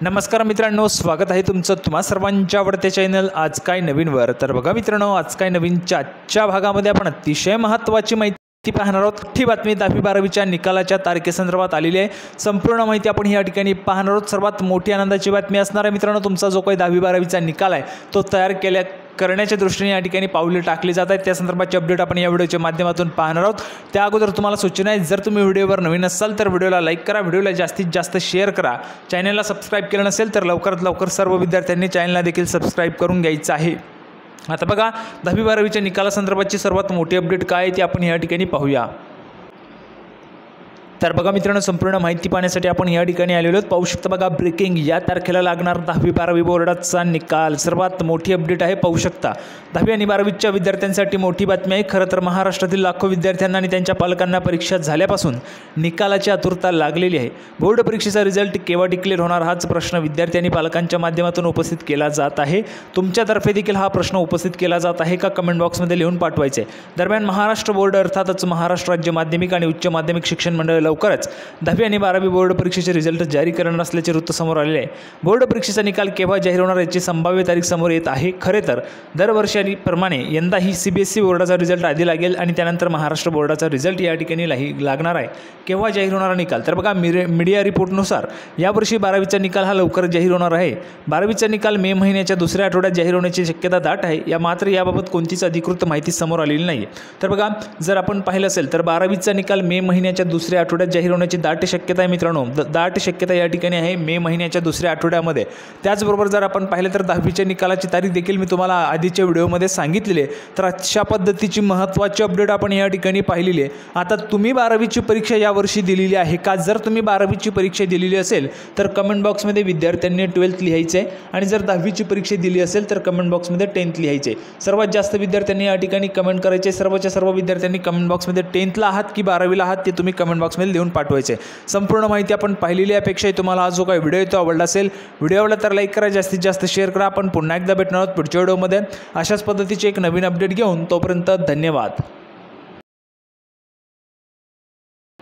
नमस्कार मित्रांनो, स्वागत आहे तुमचं तुम्हा सर्वांच्या आवडत्या चॅनल आज काय नवीनवर। तर बघा मित्रांनो, आज काय नवीनच्या आजच्या भागामध्ये आपण अतिशय महत्त्वाची माहिती पाहणार आहोत। मोठी बातमी 10वी-12वीच्या निकालाच्या तारखेसंदर्भात आलेली आहे। संपूर्ण माहिती आपण या ठिकाणी पाहणार आहोत। सर्वात मोठी आनंदाची बातमी असणार आहे मित्रांनो, तुमचा जो काही 10वी-12वीचा निकाल आहे तो तयार करण्याच्या दृष्टीने या ठिकाणी पावले टाकली जात आहेत। त्या संदर्भाची अपडेट आपण या व्हिडिओच्या माध्यमातून पाहणार आहोत। त्या अगोदर तुम्हाला सूचना आहे, जर तुम्ही व्हिडिओवर नवीन असाल तर व्हिडिओला लाईक करा, व्हिडिओला जास्तीत जास्त शेअर करा। चॅनलला सबस्क्राइब केलं नसेल तर लवकरात लवकर सर्व विद्यार्थ्यांनी चॅनलला देखील सबस्क्राइब करून घ्यायचं आहे। आता बघा, 10वी-12वीच्या निकालासंदर्भातची सर्वात मोठी अपडेट काय आहे ती आपण या ठिकाणी पाहूया। तर बघा मित्रांनो, संपूर्ण माहिती पाहण्यासाठी आपण या ठिकाणी आलेलो आहोत। पाहू शकता बघा, ब्रेकिंग या तारखेला लागणार 10वी-12वी बोर्डाचा निकाल। सर्वात मोठी अपडेट आहे, पाहू शकता 10वी आणि 12वीच्या विद्यार्थ्यांसाठी मोठी बातमी आहे। खरं तर महाराष्ट्रातील लाखो विद्यार्थ्यांना आणि त्यांच्या पालकांना परीक्षा झाल्यापासून निकालाची आतुरता लागलेली आहे। बोर्ड परीक्षेचा रिझल्ट केव्हा डिक्लेअर होणार हाच प्रश्न विद्यार्थी आणि पालकांच्या माध्यमातून उपस्थित केला जात आहे। तुमच्यातर्फे देखील हा प्रश्न उपस्थित केला जात आहे का, कमेंट बॉक्समध्ये लिहून पाठवायचे। दरम्यान महाराष्ट्र बोर्ड अर्थातच महाराष्ट्र राज्य माध्यमिक आणि उच्च माध्यमिक शिक्षण मंडळ लवकरच 10वी आणि 12वी बोर्ड परीक्षेचे रिझल्ट जारी करणार असल्याचे वृत्त समोर आलेले आहे। बोर्ड परीक्षेचा निकाल केव्हा जाहीर होणार याची संभाव्य तारीख समोर येत आहे। खरे तर दरवर्षीप्रमाणे यंदाही CBSE बोर्डाचा रिझल्ट आधी लागेल आणि त्यानंतर महाराष्ट्र बोर्डाचा रिझल्ट या ठिकाणी लागणार आहे। केव्हा जाहीर होणारा निकाल, तर बघा मीडिया रिपोर्टनुसार यावर्षी 12वीचा निकाल हा लवकर जाहीर होणार आहे। 12वीचा निकाल मे महिन्याच्या दुसऱ्या आठवड्यात जाहीर होण्याची शक्यता दाट आहे। मात्र याबाबत कोणतीच अधिकृत माहिती समोर आलेली नाही। तर बघा, जर आपण पाहिलं असेल तर 12वीचा निकाल मे महिन्याच्या दुसऱ्या आठवड्यात जाहीर होण्याची दाट शक्यता आहे मित्रांनो। दाट शक्यता या ठिकाणी आहे मे महिन्याच्या दुसऱ्या आठवड्यामध्ये। त्याचबरोबर जर आपण पाहिलं तर 10वीच्या निकालाची तारीख देखील मी तुम्हाला आधीच्या व्हिडिओमध्ये सांगितलेली आहे। तर अशा पद्धतीची महत्त्वाची अपडेट आपण या ठिकाणी पाहिलेली आहे। आता तुम्ही 12वीची परीक्षा यावर्षी दिलेली आहे का? जर तुम्ही 12वीची परीक्षा दिलेली असेल तर कमेंट बॉक्समध्ये विद्यार्थ्यांनी 12th लिहायचे आहे आणि जर 10वीची परीक्षा दिली असेल तर कमेंट बॉक्समध्ये 10th लिहायचे। सर्वात जास्त विद्यार्थ्यांनी या ठिकाणी कमेंट करायचे। सर्वच्या सर्व विद्यार्थ्यांनी कमेंट बॉक्समध्ये 10thला आहात की 12वीला आहात ते तुम्ही कमेंट बॉक्समध्ये लिहून पाठवायचे। संपूर्ण माहिती आपण पाहिलेली आहे। अपेक्षा तुम्हाला हा जो काही व्हिडिओ आहे तो आवडला असेल, व्हिडिओ आवडला तर लाईक करा, जास्तीत जास्त शेअर करा। आपण पुन्हा एकदा भेटणार आहोत पुढच्या व्हिडिओमध्ये अशाच पद्धतीचे एक नवीन अपडेट घेऊन। तोपर्यंत धन्यवाद।